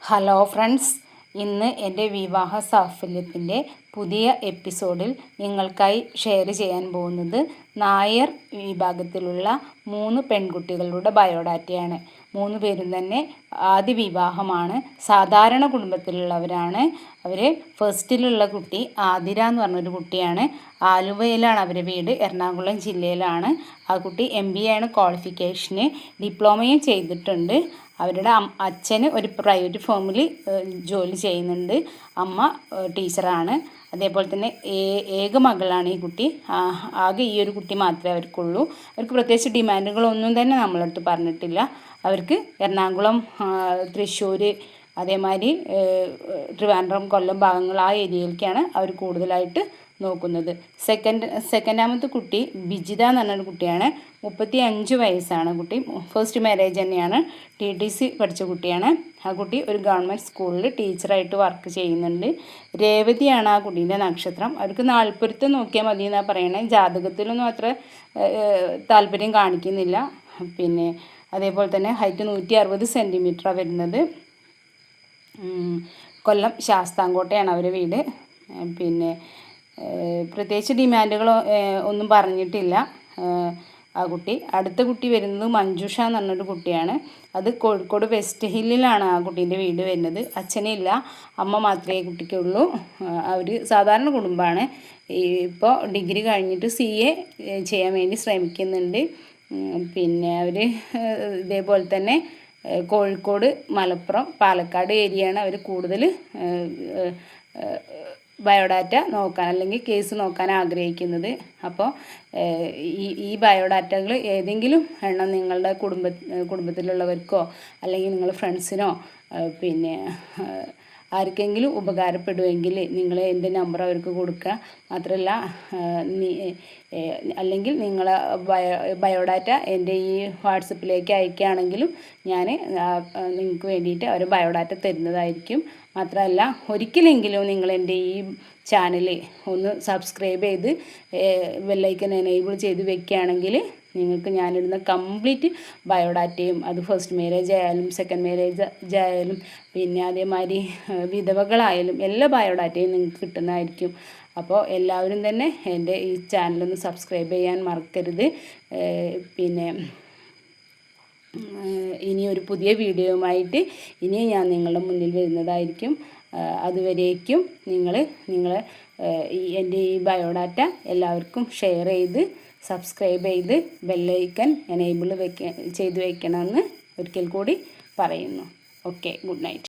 Hello friends, ഇന്ന് എൻ്റെ വിവാഹ സാഫല്യത്തിൻ്റെ പുതിയ എപ്പിസോഡിൽ നിങ്ങൾക്കായി ഷെയർ ചെയ്യാൻ പോകുന്നത് നായർ വിഭാഗത്തിലുള്ള 3 പെൺകുട്ടികളുടെ ബയോഡാറ്റയാണ്. 3 പേരും തന്നെ ആദ്യ വിവാഹമാണ്, സാധാരണ കുടുംബത്തിലുള്ളവരാണ്. അവർ ഫസ്റ്റിലുള്ള കുട്ടി ആതിര എന്ന് പറഞ്ഞൊരു കുട്ടിയാണ്. ആലുവയിലാണ് അവരുടെ വീട്, എറണാകുളം ജില്ലയിലാണ്. ആ കുട്ടി MBA ആണ് ക്വാളിഫിക്കേഷന്, ഡിപ്ലോമയും ചെയ്തിട്ടുണ്ട്. അവരുടെ അച്ഛന് ഒരു പ്രൈവറ്റ് ഫേമിൽ ജോലി ചെയ്യുന്നുണ്ട്, അമ്മ ടീച്ചറാണ്. അതേപോലെ തന്നെ ഏക മകളാണ് ഈ കുട്ടി. ആകെ ഈ ഒരു കുട്ടി മാത്രമേ അവർക്കുള്ളൂ. അവർക്ക് പ്രത്യേകിച്ച് ഡിമാൻഡുകളൊന്നും തന്നെ നമ്മളടുത്ത് പറഞ്ഞിട്ടില്ല. അവർക്ക് എറണാകുളം, തൃശ്ശൂർ, അതേമാതിരി ട്രിവാൻഡ്രം, കൊല്ലം ഭാഗങ്ങൾ, ആ ഏരിയയിലേക്കാണ് അവർ കൂടുതലായിട്ട് നോക്കുന്നത്. സെക്കൻഡാമത്തെ കുട്ടി ബിജിത എന്ന് പറഞ്ഞൊരു കുട്ടിയാണ്. 35 വയസ്സാണ് കുട്ടി. ഫസ്റ്റ് മാരേജ് തന്നെയാണ്. TTC പഠിച്ച കുട്ടിയാണ്. ആ കുട്ടി ഒരു ഗവൺമെൻറ് സ്കൂളിൽ ടീച്ചറായിട്ട് വർക്ക് ചെയ്യുന്നുണ്ട്. രേവതിയാണ് ആ കുട്ടീൻ്റെ നക്ഷത്രം. അവർക്ക് നാൽപ്പൊരുത്തം നോക്കിയാൽ മതി എന്നാണ് പറയണത്. ജാതകത്തിലൊന്നും അത്ര താല്പര്യം കാണിക്കുന്നില്ല. പിന്നെ അതേപോലെ തന്നെ ഹൈറ്റ് 160 സെൻറ്റിമീറ്ററാണ് വരുന്നത്. കൊല്ലം ശാസ്താംകോട്ടയാണ് അവരുടെ വീട്. പിന്നെ പ്രത്യേകിച്ച് ഡിമാൻഡുകളോ ഒന്നും പറഞ്ഞിട്ടില്ല ആ കുട്ടി. അടുത്ത കുട്ടി വരുന്നത് മഞ്ജുഷ എന്ന് പറഞ്ഞൊരു കുട്ടിയാണ്. അത് കോഴിക്കോട് വെസ്റ്റ് ഹില്ലിലാണ് ആ കുട്ടീൻ്റെ വീട് വരുന്നത്. അച്ഛനില്ല, അമ്മ മാത്രമേ കുട്ടിക്കുള്ളൂ. അവർ സാധാരണ കുടുംബമാണ്. ഇപ്പോൾ ഡിഗ്രി കഴിഞ്ഞിട്ട് CA ചെയ്യാൻ വേണ്ടി ശ്രമിക്കുന്നുണ്ട്. പിന്നെ അവർ ഇതേപോലെ തന്നെ കോഴിക്കോട്, മലപ്പുറം, പാലക്കാട് ഏരിയയാണ് അവർ കൂടുതൽ ബയോഡാറ്റ നോക്കാൻ അല്ലെങ്കിൽ കേസ് നോക്കാൻ ആഗ്രഹിക്കുന്നത്. അപ്പോൾ ഈ ബയോഡാറ്റകൾ ഏതെങ്കിലും എണ്ണം നിങ്ങളുടെ കുടുംബത്തിലുള്ളവർക്കോ അല്ലെങ്കിൽ നിങ്ങളുടെ ഫ്രണ്ട്സിനോ പിന്നെ ആർക്കെങ്കിലും ഉപകാരപ്പെടുമെങ്കിൽ നിങ്ങൾ എൻ്റെ നമ്പർ അവർക്ക് കൊടുക്കുക. മാത്രമല്ല അല്ലെങ്കിൽ നിങ്ങളെ ബയോഡാറ്റ എൻ്റെ ഈ വാട്സപ്പിലേക്ക് അയക്കുകയാണെങ്കിലും ഞാൻ നിങ്ങൾക്ക് വേണ്ടിയിട്ട് അവർ ബയോഡാറ്റ തരുന്നതായിരിക്കും. മാത്രമല്ല ഒരിക്കലെങ്കിലും നിങ്ങൾ എൻ്റെ ഈ ചാനൽ ഒന്ന് സബ്സ്ക്രൈബ് ചെയ്ത് ബെല്ലൈക്കൻ എനേബിൾ ചെയ്ത് വെക്കുകയാണെങ്കിൽ നിങ്ങൾക്ക് ഞാനിടുന്ന കംപ്ലീറ്റ് ബയോഡാറ്റയും, അത് ഫസ്റ്റ് മാരേജ് ആയാലും സെക്കൻഡ് മാരേജ് ആയാലും പിന്നെ അതേമാതിരി വിധവകളായാലും എല്ലാ ബയോഡാറ്റയും നിങ്ങൾക്ക് കിട്ടുന്നതായിരിക്കും. അപ്പോൾ എല്ലാവരും തന്നെ എൻ്റെ ഈ ചാനലൊന്ന് സബ്സ്ക്രൈബ് ചെയ്യാൻ മറക്കരുത്. പിന്നെ ഇനിയൊരു പുതിയ വീഡിയോയുമായിട്ട് ഇനിയും ഞാൻ നിങ്ങളുടെ മുന്നിൽ വരുന്നതായിരിക്കും. അതുവരേക്കും നിങ്ങളെ എൻ്റെ ഈ ബയോഡാറ്റ എല്ലാവർക്കും ഷെയർ ചെയ്ത് സബ്സ്ക്രൈബ് ചെയ്ത് ബെല്ലൈക്കൻ എനേബിൾ ചെയ്ത് വെക്കണമെന്ന് ഒരിക്കൽ കൂടി പറയുന്നു. Okay, good night.